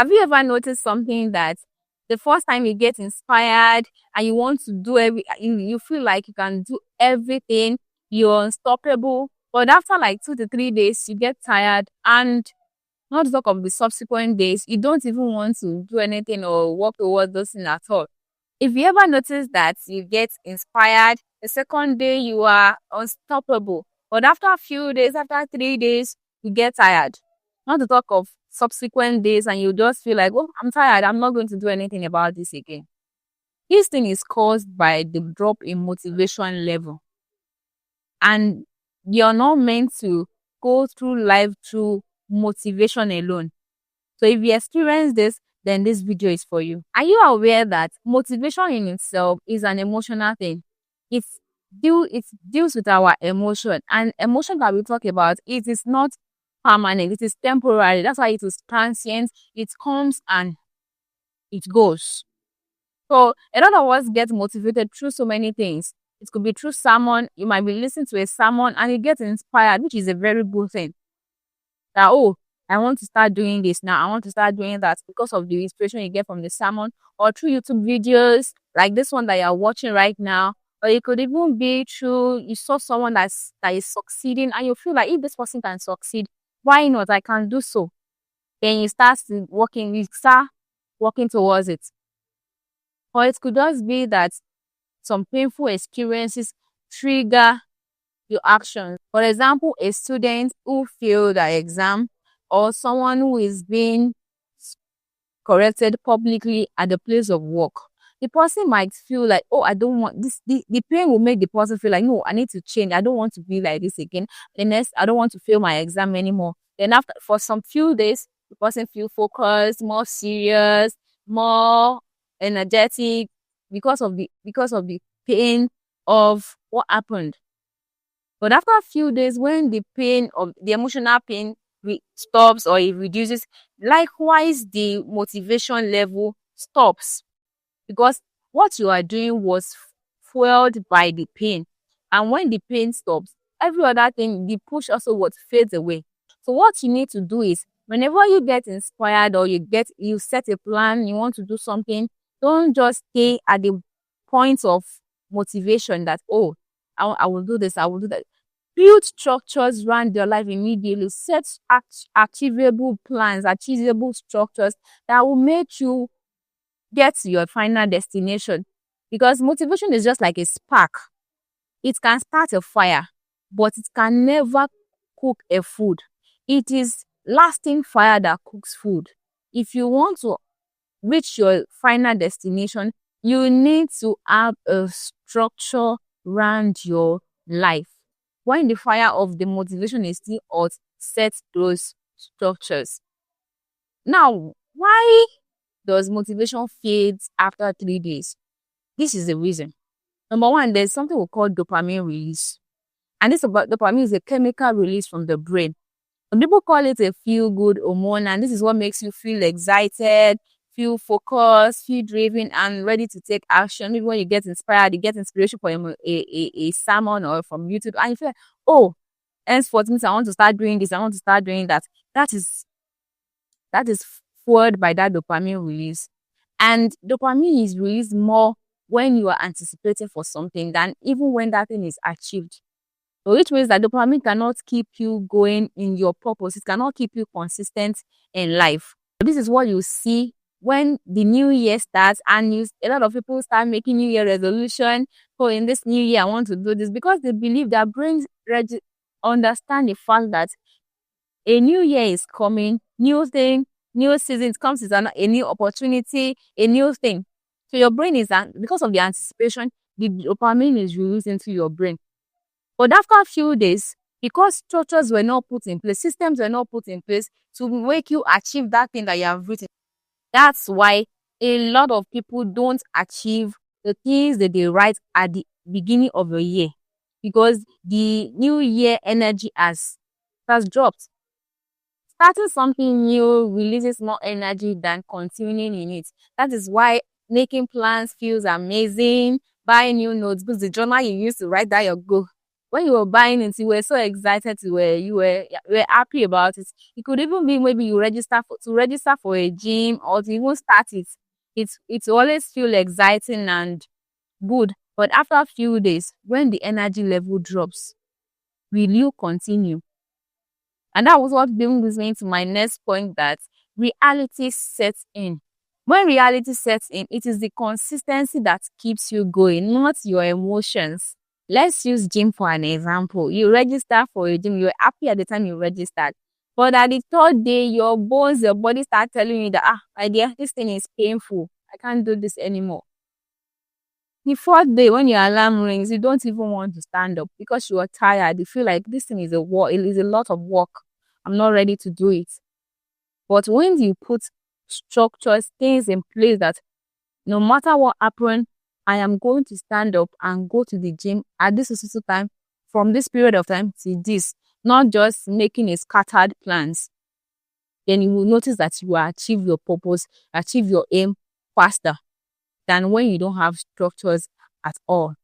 Have you ever noticed something that the first time you get inspired and you want to do you feel like you can do everything, you're unstoppable, but after like 2 to 3 days, you get tired, and not to talk of the subsequent days, you don't even want to do anything or work towards those things at all. If you ever notice that you get inspired, the second day you are unstoppable, but after a few days, after 3 days, you get tired. Not to talk of subsequent days, and you just feel like, oh, I'm tired, I'm not going to do anything about this again. This thing is caused by the drop in motivation level. And you're not meant to go through life through motivation alone. So if you experience this, then this video is for you. Are you aware that motivation in itself is an emotional thing? It deals with our emotion, and emotion that we talk about, it is not permanent, it is temporary. That's why it is transient. It comes and it goes. So a lot of us get motivated through so many things. It could be through sermon. You might be listening to a sermon and you get inspired, which is a very good thing. That, oh, I want to start doing this now. I want to start doing that because of the inspiration you get from the sermon, or through YouTube videos like this one that you're watching right now. Or it could even be through, you saw someone that is succeeding and you feel like, if this person can succeed, why not? I can do so. Then you start working towards it. Or it could just be that some painful experiences trigger your actions. For example, a student who failed an exam, or someone who is being corrected publicly at the place of work. The person might feel like, oh, I don't want this. The pain will make the person feel like, no, I need to change. I don't want to be like this again. The next, I don't want to fail my exam anymore. Then after, for some few days, the person feel focused, more serious, more energetic because of the pain of what happened. But after a few days, when the pain of the emotional pain stops or it reduces, likewise the motivation level stops, because what you are doing was fueled by the pain. And when the pain stops, every other thing, the push also what fades away. So what you need to do is, whenever you get inspired or you set a plan, you want to do something, don't just stay at the point of motivation that, oh, I will do this, I will do that. Build structures around your life immediately. Set achievable plans, achievable structures that will make you get to your final destination. Because motivation is just like a spark. It can start a fire, but it can never cook a food. It is lasting fire that cooks food. If you want to reach your final destination, you need to have a structure around your life. When the fire of the motivation is still hot, set those structures. Now, why does motivation fade after 3 days? This is the reason. Number one, there's something we call dopamine release. And dopamine is a chemical release from the brain. Some people call it a feel-good hormone, and this is what makes you feel excited, feel focused, feel driven, and ready to take action. Maybe when you get inspired, you get inspiration from a sermon or from YouTube, and you feel like, oh, henceforth means I want to start doing this, I want to start doing that. That is fueled by that dopamine release. And dopamine is released more when you are anticipating for something than even when that thing is achieved. So which means that dopamine cannot keep you going in your purpose. It cannot keep you consistent in life. This is what you see when the new year starts, and a lot of people start making new year resolution. So in this new year, I want to do this, because they believe their brains understand the fact that a new year is coming, new thing, new season comes with a new opportunity, a new thing. So your brain is, because of the anticipation, the dopamine is released into your brain. But after a few days, because structures were not put in place, systems were not put in place to make you achieve that thing that you have written, that's why a lot of people don't achieve the things that they write at the beginning of the year, because the new year energy has dropped. Starting something new releases more energy than continuing in it. That is why making plans feels amazing. Buying new notes, because the journal you used to write down your goal When you were buying it, you were so excited, you were happy about it. It could even be maybe you register for a gym or to even start it. It's always feel exciting and good. But after a few days, when the energy level drops, will you continue? And that was what brings me to my next point, that reality sets in. When reality sets in, it is the consistency that keeps you going, not your emotions. Let's use gym for an example. You register for a gym, you're happy at the time you registered. But at the third day, your bones, your body start telling you that, my dear, this thing is painful. I can't do this anymore. The fourth day, when your alarm rings, you don't even want to stand up because you are tired. You feel like this thing is it is a lot of work. I'm not ready to do it. But when you put structures, things in place that no matter what happens, I am going to stand up and go to the gym at this specific time, from this period of time to this, not just making a scattered plans, then you will notice that you will achieve your purpose, achieve your aim faster than when you don't have structures at all.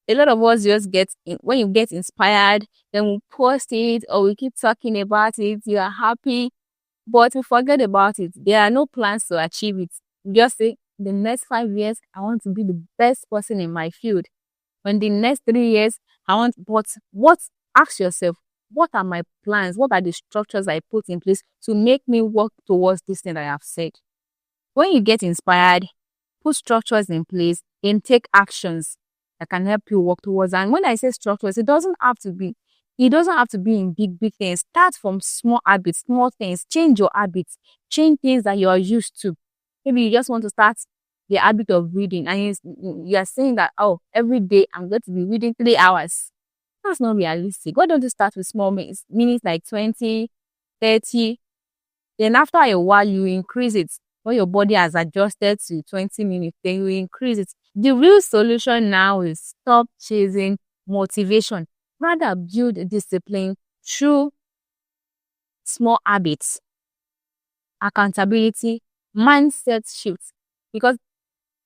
A lot of us just when you get inspired, then we post it or we keep talking about it, you are happy, but we forget about it. There are no plans to achieve it. You just say, the next 5 years, I want to be the best person in my field. When the next 3 years, ask yourself, what are my plans? What are the structures I put in place to make me work towards this thing that I have said? When you get inspired, put structures in place and take actions that can help you work towards. And when I say structures, it doesn't have to be in big things. Start from small habits, small things. Change your habits. Change things that you are used to. Maybe you just want to start the habit of reading and you are saying that, every day I'm going to be reading 3 hours. That's not realistic. Why don't you start with small minutes like 20, 30? Then after a while, you increase it. When your body has adjusted to 20 minutes, then you increase it. The real solution now is stop chasing motivation. Rather build discipline through small habits, accountability, mindset shifts. Because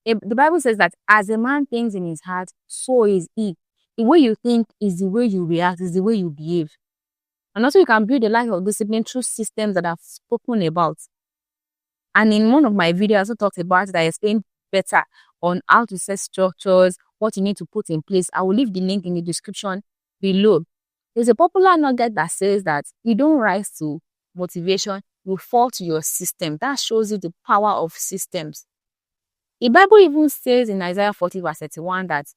the Bible says that as a man thinks in his heart, so is he. The way you think is the way you react, is the way you behave. And also you can build a life of discipline through systems that I've spoken about. And in one of my videos, I also talked about it. I explained better on how to set structures, what you need to put in place. I will leave the link in the description below. There's a popular nugget that says that you don't rise to motivation, you fall to your system. That shows you the power of systems. The Bible even says in Isaiah 40 verse 31 that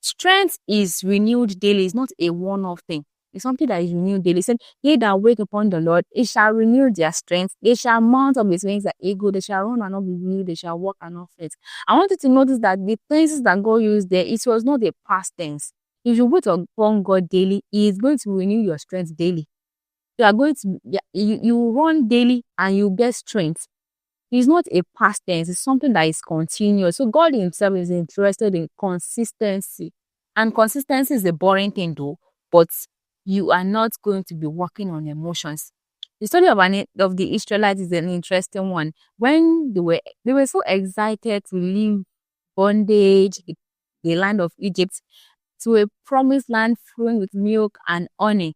strength is renewed daily. It's not a one-off thing. It's something that is renewed daily. It said, they that wait upon the Lord, it shall renew their strength. They shall mount up with wings like eagle. They shall run and not be weary. They shall walk and not faint. I want you to notice that the tenses that God used there, it was not a past tense. If you wait upon God daily, He is going to renew your strength daily. You are going to, you run daily and you get strength. It's not a past tense. It's something that is continuous. So God Himself is interested in consistency. And consistency is a boring thing though, but you are not going to be working on emotions. The story of the Israelites is an interesting one. When they were so excited to leave bondage, the land of Egypt, to a promised land flowing with milk and honey.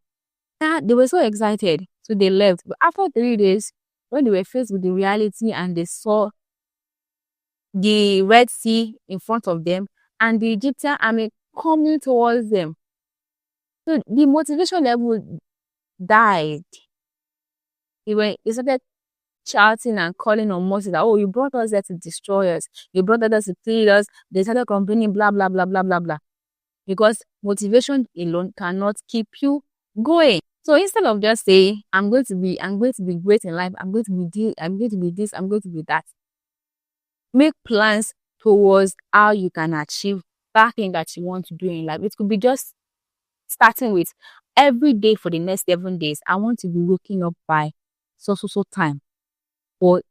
They were so excited, so they left. But after 3 days, when they were faced with the reality and they saw the Red Sea in front of them and the Egyptian army coming towards them, so the motivation level died. They started shouting and calling on Moses that, you brought us there to destroy us. You brought us to kill us. They started complaining, blah, blah, blah, blah, blah, blah. Because motivation alone cannot keep you going. So instead of just saying, I'm going to be great in life, I'm going to be this, I'm going to be that. Make plans towards how you can achieve that thing that you want to do in life. It could be just starting with every day for the next 7 days. I want to be waking up by so time for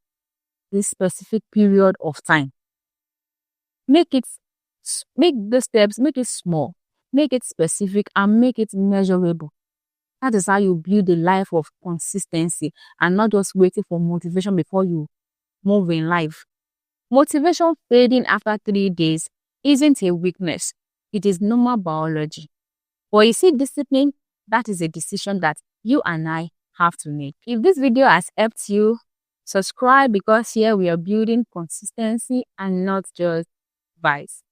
this specific period of time. Make the steps, make it small, make it specific, and make it measurable. That is how you build a life of consistency and not just waiting for motivation before you move in life. Motivation fading after 3 days isn't a weakness. It is normal biology. But you see, discipline, that is a decision that you and I have to make. If this video has helped you, subscribe, because here we are building consistency and not just vibes.